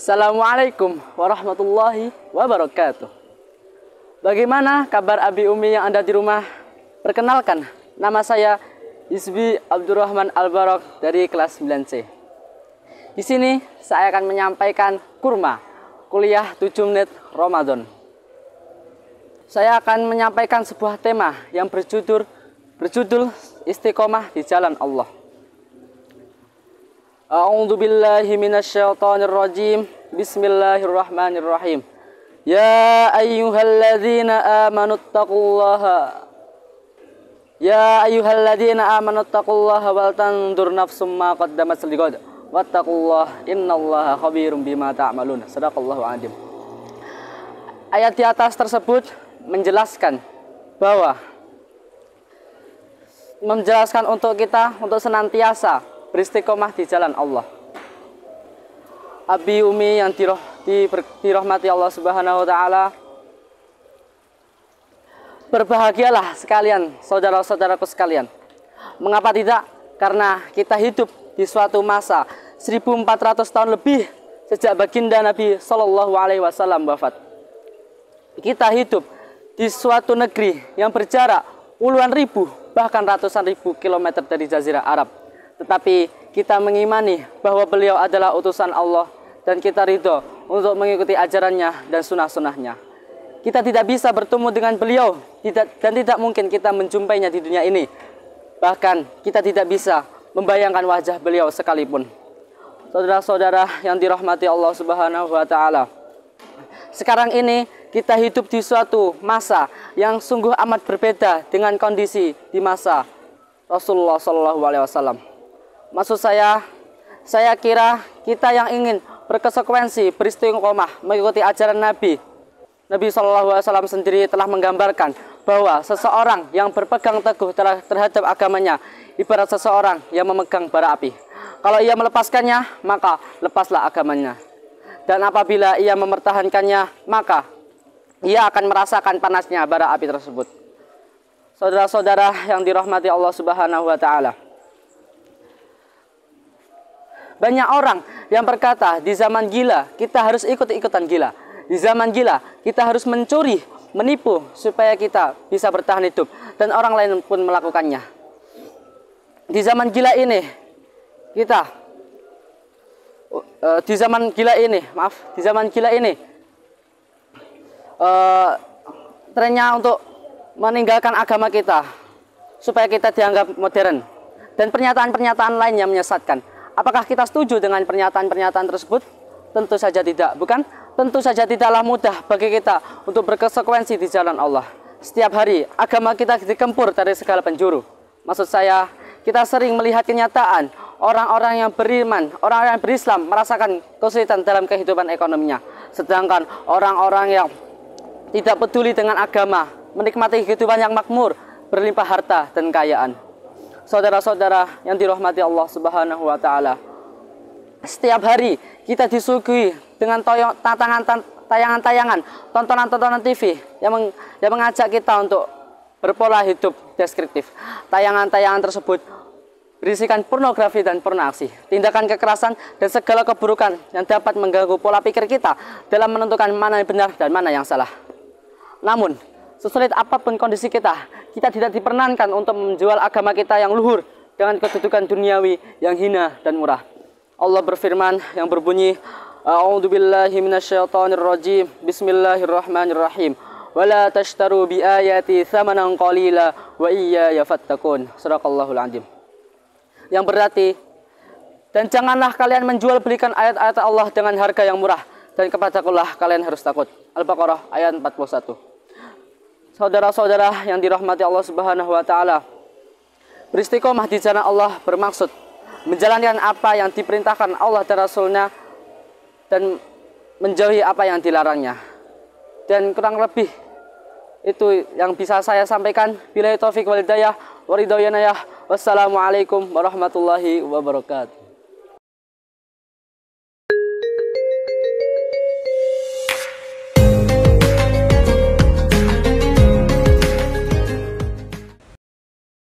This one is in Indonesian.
Assalamualaikum warahmatullahi wabarakatuh. Bagaimana kabar Abi Umi yang ada di rumah? Perkenalkan, nama saya Hizbi Abdurrahman Al-Barok dari kelas 9C. Di sini saya akan menyampaikan kurma, kuliah 7 menit Ramadan. Saya akan menyampaikan sebuah tema yang berjudul Istiqomah di Jalan Allah. A'udzu billahi minasyaitonir rajim. Bismillahirrahmanirrahim. Ya ayyuhalladzina amanu taqullaha. Ya ayyuhalladzina amanu taqullaha wal tanzur nafsum ma qaddamat lighad. Wattaqullaha innallaha khabirum bima ta'malun. Shadaqallahu adzim. Ayat di atas tersebut menjelaskan untuk kita untuk senantiasa beristiqomah di jalan Allah. Abi Umi yang dirahmati Allah Subhanahu wa taala, berbahagialah sekalian saudara-saudaraku sekalian. Mengapa tidak? Karena kita hidup di suatu masa 1400 tahun lebih sejak baginda Nabi Shallallahu alaihi wasallam wafat. Kita hidup di suatu negeri yang berjarak puluhan ribu bahkan ratusan ribu kilometer dari Jazirah Arab. Tetapi kita mengimani bahwa beliau adalah utusan Allah dan kita ridho untuk mengikuti ajarannya dan sunnah-sunnahnya. Kita tidak bisa bertemu dengan beliau dan tidak mungkin kita menjumpainya di dunia ini. Bahkan kita tidak bisa membayangkan wajah beliau sekalipun. Saudara-saudara yang dirahmati Allah Subhanahu wa taala, sekarang ini kita hidup di suatu masa yang sungguh amat berbeda dengan kondisi di masa Rasulullah Shallallahu alaihi wasallam. Maksud saya kira kita yang ingin berkonsekuensi beristiqomah mengikuti ajaran Nabi Shallallahu alaihi wasallam sendiri telah menggambarkan bahwa seseorang yang berpegang teguh terhadap agamanya ibarat seseorang yang memegang bara api. Kalau ia melepaskannya, maka lepaslah agamanya. Dan apabila ia mempertahankannya, maka ia akan merasakan panasnya bara api tersebut. Saudara-saudara yang dirahmati Allah Subhanahu wa taala, banyak orang yang berkata di zaman gila kita harus ikut-ikutan gila. Di zaman gila kita harus mencuri, menipu supaya kita bisa bertahan hidup dan orang lain pun melakukannya. Di zaman gila ini trennya untuk meninggalkan agama kita supaya kita dianggap modern dan pernyataan-pernyataan lain yang menyesatkan. Apakah kita setuju dengan pernyataan-pernyataan tersebut? Tentu saja tidak, bukan? Tentu saja tidaklah mudah bagi kita untuk berkonsekuensi di jalan Allah. Setiap hari agama kita dikempur dari segala penjuru. Maksud saya, kita sering melihat kenyataan orang-orang yang beriman, orang-orang yang berislam merasakan kesulitan dalam kehidupan ekonominya. Sedangkan orang-orang yang tidak peduli dengan agama, menikmati kehidupan yang makmur, berlimpah harta dan kekayaan. Saudara-saudara yang dirahmati Allah Subhanahu wa taala, setiap hari kita disuguhi dengan tayangan-tayangan, tontonan-tontonan TV yang mengajak kita untuk berpola hidup deskriptif. Tayangan-tayangan tersebut berisikan pornografi dan pornoaksi, tindakan kekerasan dan segala keburukan yang dapat mengganggu pola pikir kita dalam menentukan mana yang benar dan mana yang salah. Namun, sesulit apapun kondisi kita tidak diperkenankan untuk menjual agama kita yang luhur dengan kedudukan duniawi yang hina dan murah. Allah berfirman yang berbunyi, A'udzu billahi minasyaitonir rajim. Bismillahirrahmanirrahim. Wala tashtaru bi ayati tsamanan qalila wa iyaya fattaqun. Shadaqallahul adzim. Yang berarti, dan janganlah kalian menjual belikan ayat-ayat Allah dengan harga yang murah, dan kepadakulah kalian harus takut. Al-Baqarah ayat 41. Saudara-saudara yang dirahmati Allah Subhanahu wa taala, beristiqomah di jalan Allah bermaksud menjalankan apa yang diperintahkan Allah dan Rasulnya dan menjauhi apa yang dilarangnya. Dan kurang lebih itu yang bisa saya sampaikan. Billahi taufik wal hidayah wa ridha yanayah. Wassalamualaikum warahmatullahi wabarakatuh.